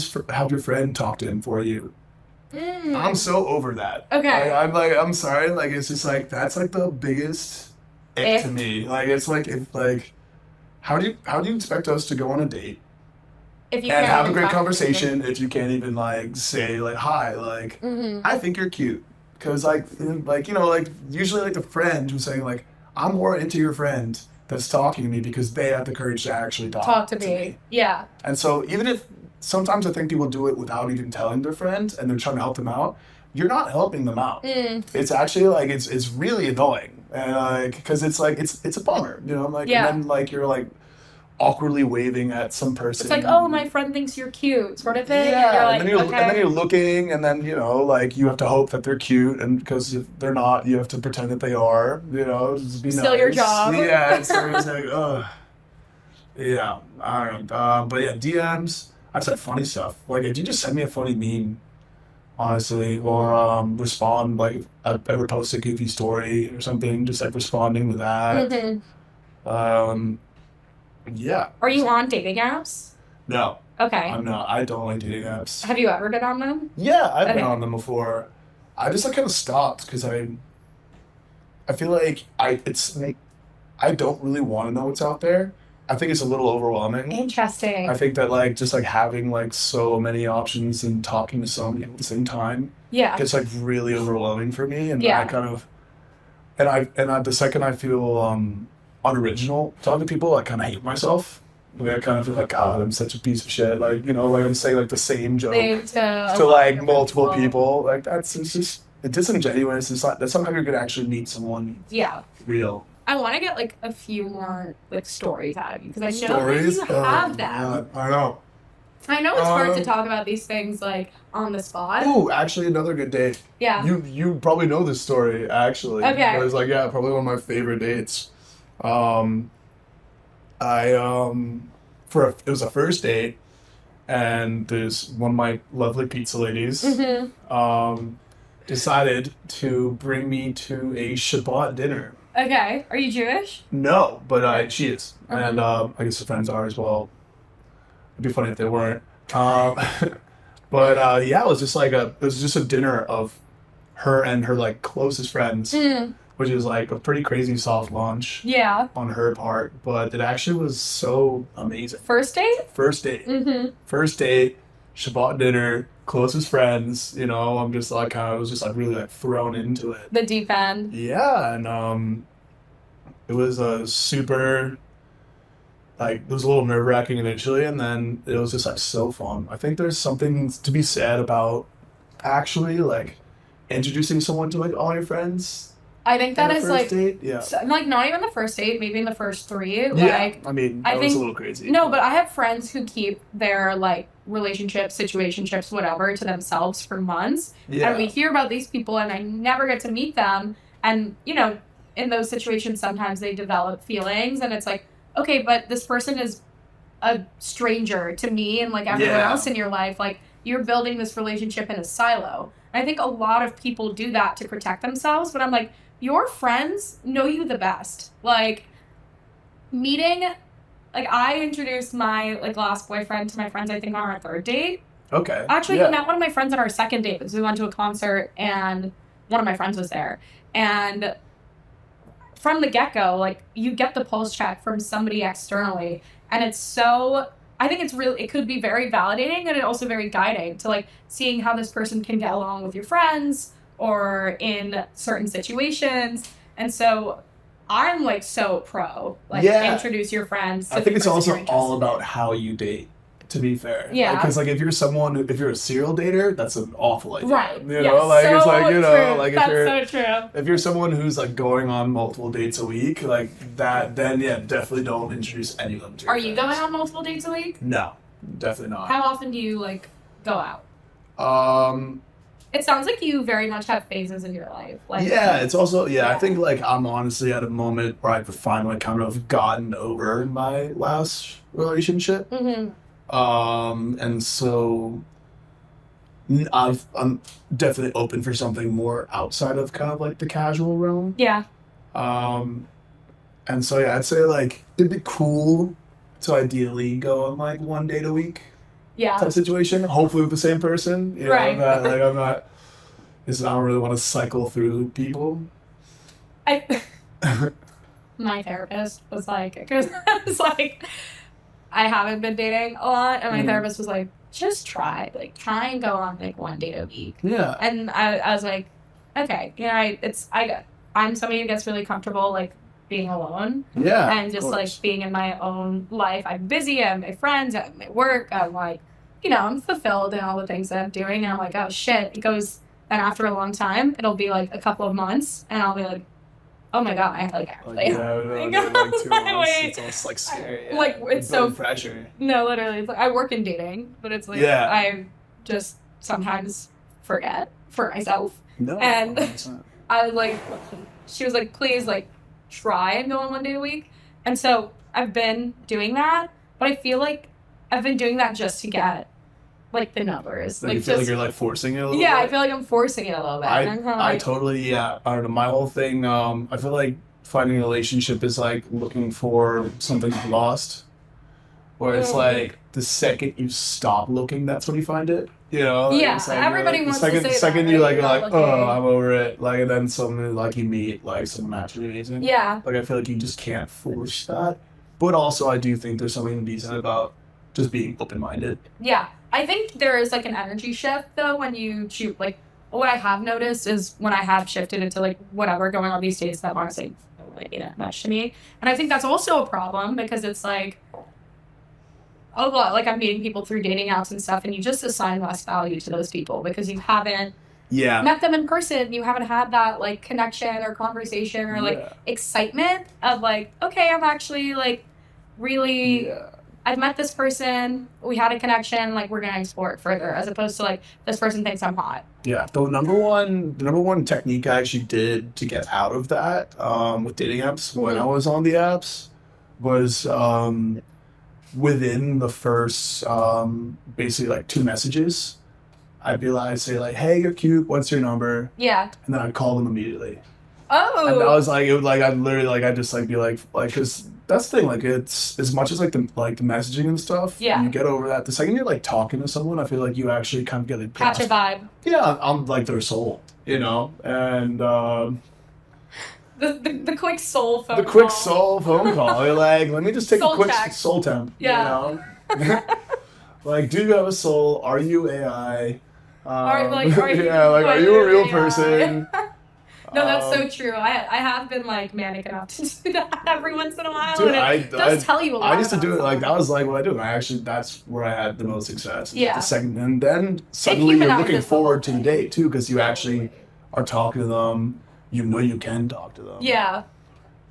your friend talk to him for you. I'm so over that. Okay. I'm like, I'm sorry, like, it's just like, that's like the biggest ick to me. Like, it's like, if like, how do you expect us to go on a date If you and can't have a even great talk to conversation if you can't even like say like hi, like I think you're cute, because like you know, like usually like the friend who's saying like I'm more into your friend that's talking to me because they have the courage to actually talk to me. Yeah. And so even if sometimes I think people do it without even telling their friends and they're trying to help them out, you're not helping them out. It's actually like it's really annoying, and like because it's like it's a bummer, you know, like Yeah. and then like you're like awkwardly waving at some person. It's like, oh, my friend thinks you're cute, sort of thing. Yeah, And you're like, and then you're looking, and then you know, like you have to hope that they're cute, and because if they're not, you have to pretend that they are. You know, just be Still nice. your job. Yeah, it's like, ugh. Yeah, I don't know. But yeah, DMs. I've said funny stuff. Like if you just send me a funny meme, honestly, or respond like I would post a goofy story or something, just like responding to that. Yeah. Are you on dating apps? No. Okay. I'm not. I don't like dating apps. Have you ever been on them? Yeah, I've been on them before. I just like kind of stopped because I feel like it's like I don't really want to know what's out there. I think it's a little overwhelming. Interesting. I think that like just like having like so many options and talking to so many at the same time gets like really overwhelming for me, and I kind of the second I feel unoriginal talking to people, I kind of hate myself. Like I kind of feel like, God, I'm such a piece of shit. Like, you know, like I'm saying like the same joke to like multiple people. Like it's just disingenuous. It's not that's not how you're gonna actually meet someone. Yeah. Real. I want to get like a few more like stories out of you because I know that you have them. I know. I know it's hard to talk about these things like on the spot. Ooh, actually, another good date. Yeah. You probably know this story actually. Okay. It was like probably one of my favorite dates. It was a first date, and there's one of my lovely pizza ladies decided to bring me to a Shabbat dinner. Okay. Are you Jewish? No, but she is, and I guess her friends are as well. It'd be funny if they weren't. But it was just a dinner of her and her like closest friends. Which is like a pretty crazy soft launch on her part, but it actually was so amazing. First date? First date. First date, Shabbat dinner, closest friends, you know, I'm just like I was just like really like thrown into it. The deep end. Yeah, and it was a super like it was a little nerve-wracking initially, and then it was just like so fun. I think there's something to be said about actually like introducing someone to like all your friends. I think that is like, like not even the first date, maybe in the first three. Yeah, like, I mean, that was a little crazy. No, but I have friends who keep their like relationships, situationships, whatever, to themselves for months. Yeah. And we hear about these people, and I never get to meet them. And you know, in those situations, sometimes they develop feelings, and it's like, okay, but this person is a stranger to me and like everyone else in your life. Like you're building this relationship in a silo. And I think a lot of people do that to protect themselves. But I'm like, your friends know you the best. Like, meeting, like, I introduced my, like, last boyfriend to my friends, I think, on our third date. Okay. Actually, he met one of my friends on our second date because we went to a concert and one of my friends was there. And from the get-go, like, you get the pulse check from somebody externally. And it's so, I think it could be very validating and also very guiding to, like, seeing how this person can get along with your friends or in certain situations. And so I'm like so pro, like introduce your friends to I think it's also all in. about how you date, to be fair. Yeah. Because like if you're a serial dater, that's an awful idea. Right. You know, like so it's like, you know, true. like that's so true. If you're someone who's like going on multiple dates a week, like that, then definitely don't introduce any of them to your friends. You going on multiple dates a week? No, definitely not. How often do you like go out? It sounds like you very much have phases in your life. Like, it's also, I think, like, I'm honestly at a moment where I've finally kind of gotten over my last relationship. And so I'm definitely open for something more outside of kind of, like, the casual realm. Yeah. And so, I'd say, like, it'd be cool to ideally go on, like, one date a week. type situation. Hopefully with the same person. You know, Right. I'm not. I don't really want to cycle through people. My therapist was like, because I was like, I haven't been dating a lot, and my therapist was like, just try and go on like 1 date a week. Yeah. And I was like, okay, you know, I'm somebody who gets really comfortable like being alone. Yeah. And just like being in my own life. I'm busy, I have my friends, I have my work, I'm like, you know, I'm fulfilled in all the things that I'm doing, and I'm like, oh shit. It goes, and after a long time, it'll be like a couple of months, and I'll be like, oh my god, I actually like 2 Wait. months. It's almost like scary. Yeah. Like it's so pressure. No, literally, it's like I work in dating, but it's like I just sometimes forget for myself. No. And 100%. I was like, she was like, please like try and go on 1 day a week. And so I've been doing that, but I feel like I've been doing that just to get like the numbers. Like you feel like you're like forcing it a little bit? I feel like I'm forcing it a little bit. I totally, I don't know, my whole thing, I feel like finding a relationship is like looking for something lost. Where it's like the second you stop looking, that's when you find it. You know? Like, yeah, everybody wants to say that. The second you right? like, you're like, oh, I'm over it. Like, and then suddenly like you meet like someone actually amazing. Yeah. Like I feel like you just can't force that. But also I do think there's something decent about just being open-minded. Yeah. I think there is like an energy shift though when you shoot. Like what I have noticed is when I have shifted into like whatever going on these days that honestly don't really mean that much to me. And I think that's also a problem because it's like a lot like I'm meeting people through dating apps and stuff, and you just assign less value to those people because you haven't met them in person. You haven't had that like connection or conversation or like excitement of like, okay, I'm actually like really I've met this person, we had a connection, like we're gonna explore it further, as opposed to like this person thinks I'm hot. Yeah, the number one technique I actually did to get out of that with dating apps when I was on the apps was within the first basically like 2 messages, I'd say like, hey, you're cute, what's your number? Yeah. And then I'd call them immediately. Oh. And that was like, it would like, I'd literally like, I'd just like be like, cause that's the thing, like it's, as much as like the messaging and stuff, you get over that. The second you're like talking to someone, I feel like you actually kind of get it catch a vibe. Yeah, on like their soul, you know? And the quick soul phone call. The quick soul phone call. You're like, let me just take soul a quick check. soul temp. Yeah. You know? Like, do you have a soul? Are you AI? Are you are you a real AI? person? No, that's so true. I have been like manic enough to do that every once in a while. Dude, and it does tell you a lot. I used to do it like that was like what I do. That's where I had the most success. Yeah. The second, and then suddenly you're looking forward to the date too because you actually are talking to them. You know you can talk to them. Yeah.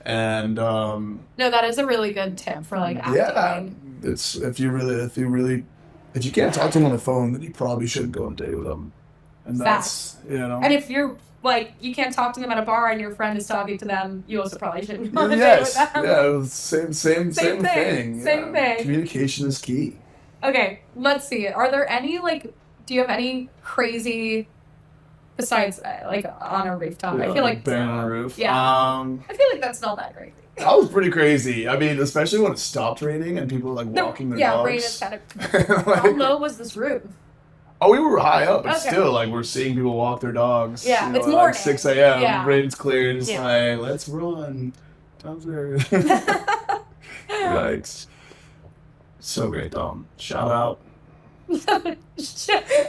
And no, that is a really good tip for like acting. It's if you can't talk to them on the phone, then you probably shouldn't go on a date with them. And that's And if you're like you can't talk to them at a bar and your friend is talking to them, you also probably shouldn't go on a date with them. Yeah, same thing. Same thing. Communication is key. Okay, let's see. Are there any do you have any crazy besides like on a rooftop? I feel like banging on a roof. Yeah. I feel like that's not that crazy. That was pretty crazy. I mean, especially when it stopped raining and people were like walking their dogs. Yeah, rain is kind of. How low was this roof? Oh, we were high up, but still, like, we're seeing people walk their dogs. Yeah, it's morning. Like 6 a.m. Yeah. Rain's clear. It's like, let's run. Yikes. So great, Dom. Shout out.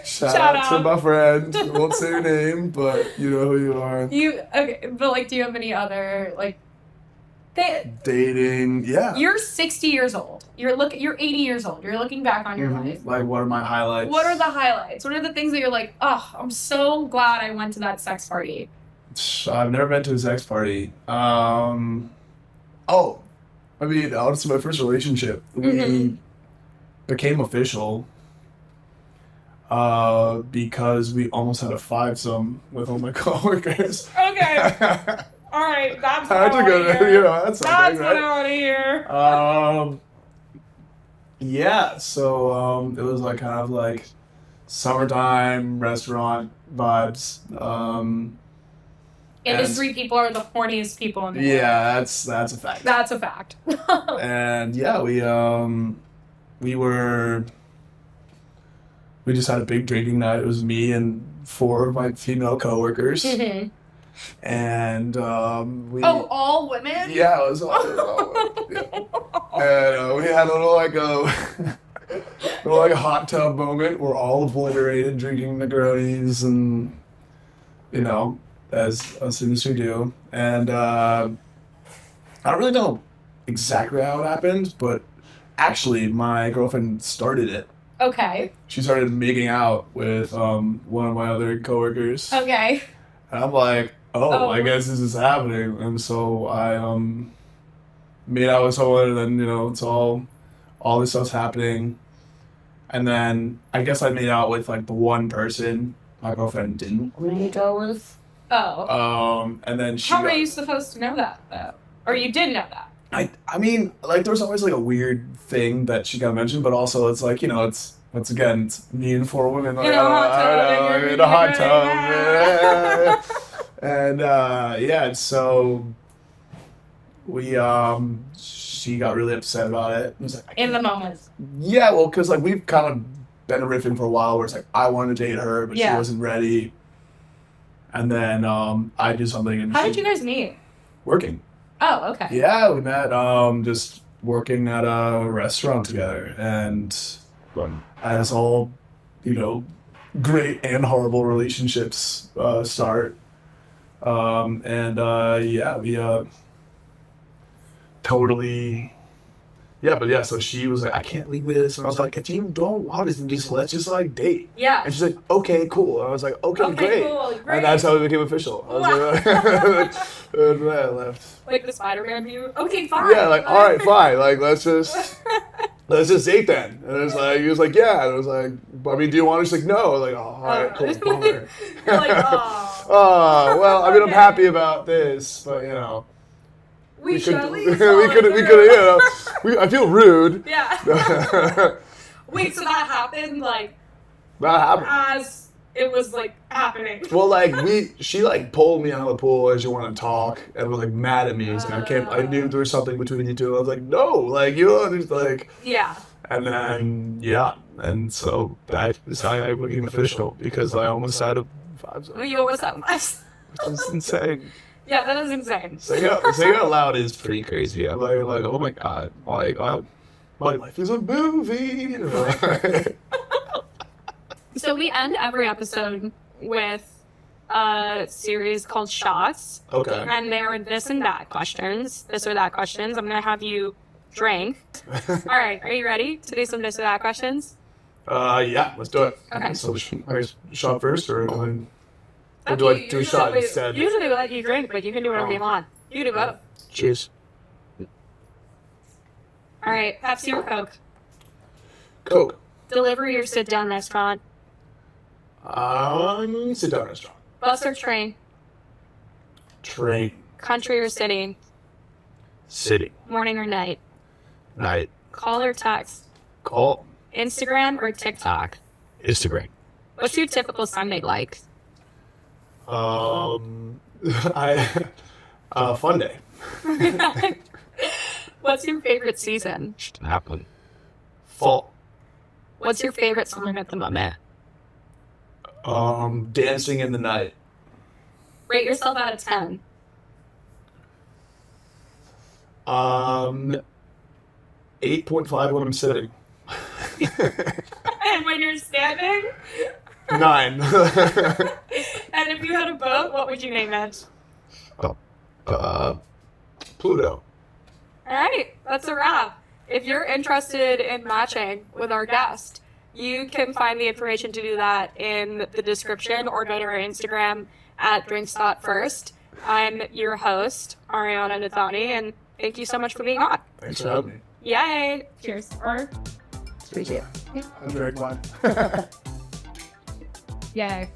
Shout out to my friend. I won't say your name, but you know who you are. But do you have any other dating? Yeah. You're 60 years old. You're 80 years old. You're looking back on your life. Like, what are my highlights? What are the highlights? What are the things that you're like, oh, I'm so glad I went to that sex party? I've never been to a sex party. Honestly, my first relationship, we became official because we almost had a fivesome with all my coworkers. Okay. All right, that's what I want to hear. That's what I want to hear. Yeah, so it was like kind of like summertime restaurant vibes. Industry people are the horniest people in the world. Yeah, that's a fact. That's a fact. And yeah, we were we just had a big drinking night. It was me and 4 of my female coworkers. Mm-hmm. And we... Oh, all women? Yeah, it was all women. Yeah. And we had a little like a hot tub moment. We're all obliterated drinking Negronis and, you know, as soon as we do. And I don't really know exactly how it happened, but actually my girlfriend started it. Okay. She started making out with one of my other coworkers. Okay. And I'm like, oh, I guess this is happening. And so I made out with someone, and then, you know, it's all this stuff's happening. And then I guess I made out with like the one person my girlfriend didn't make out with. Oh. And then she... How were you supposed to know that, though? Or you did know that? I mean, like, there was always like a weird thing that she got mentioned, but also it's like, you know, it's once again, it's me and 4 women, like, in a hot tub. And yeah, so we she got really upset about it. It was like, in the moment. Yeah, well, because like we've kind of been riffing for a while, where it's like I wanted to date her, but she wasn't ready. And then I did something, and how did you guys meet? Working. Oh, okay. Yeah, we met just working at a restaurant together, and as all, you know, great and horrible relationships start. Yeah, we totally. Yeah, but yeah, so she was like, I can't leave this. And I was like, if you don't want this, let's just like date. Yeah. And she's like, okay, cool. And I was like, okay, great. Cool, great. And that's how it became official. I was like, and then I left. Like the Spider-Man view. Okay, fine. Yeah, like, all right, fine. Like, let's just date then. And it was like, he was like, yeah. And I was like, I mean, do you want to? She's like, no. I was like, oh, all right, cool, bummer. You're like, oh. Oh, well, I mean, I'm happy about this, but, you know. We should at least you know, I feel rude. Yeah. Wait, so that happened, like, That happened. as it was, like, happening? Well, like, she, like, pulled me out of the pool as you want to talk, and was, like, mad at me. And I knew there was something between you two. I was like, no, like, you know, just, like. Yeah. And then, yeah. And so that is how I became official, because I almost had a 5-star. You almost had Which is insane. Yeah, that is insane. Saying out loud is pretty crazy. I'm like, oh my god, like, my life is a movie. So we end every episode with a series called Shots. Okay. And they're this and that questions. This or that questions. I'm going to have you drink. All right. Are you ready to do some this or that questions? Yeah, let's do it. Okay. So, I shot first, or do I do a shot instead? Usually we let you drink, but you can do whatever you want. You can do both. Cheers. All right. Pepsi or Coke? Coke. Delivery or sit-down restaurant? Sit down restaurant. Bus or train? Train. Country or city? City. Morning or night? Night. Call or text? Call. Instagram or TikTok? Instagram. What's your typical Sunday like? Fun day. What's your favorite season? Happen. Fall. What's your favorite song at the moment? Dancing in the Night. Rate yourself out of 10. 8.5 when I'm sitting. And when you're standing? 9. And if you had a boat, what would you name it? Pluto. All right, that's a wrap. If you're interested in matching with our guest, you can find the information to do that in the description or go to our Instagram at drinks.first. I'm your host, Ariana Nathani, and thank you so much for being on. Thanks for having me. Yay! Cheers. Or I'm very glad. yay.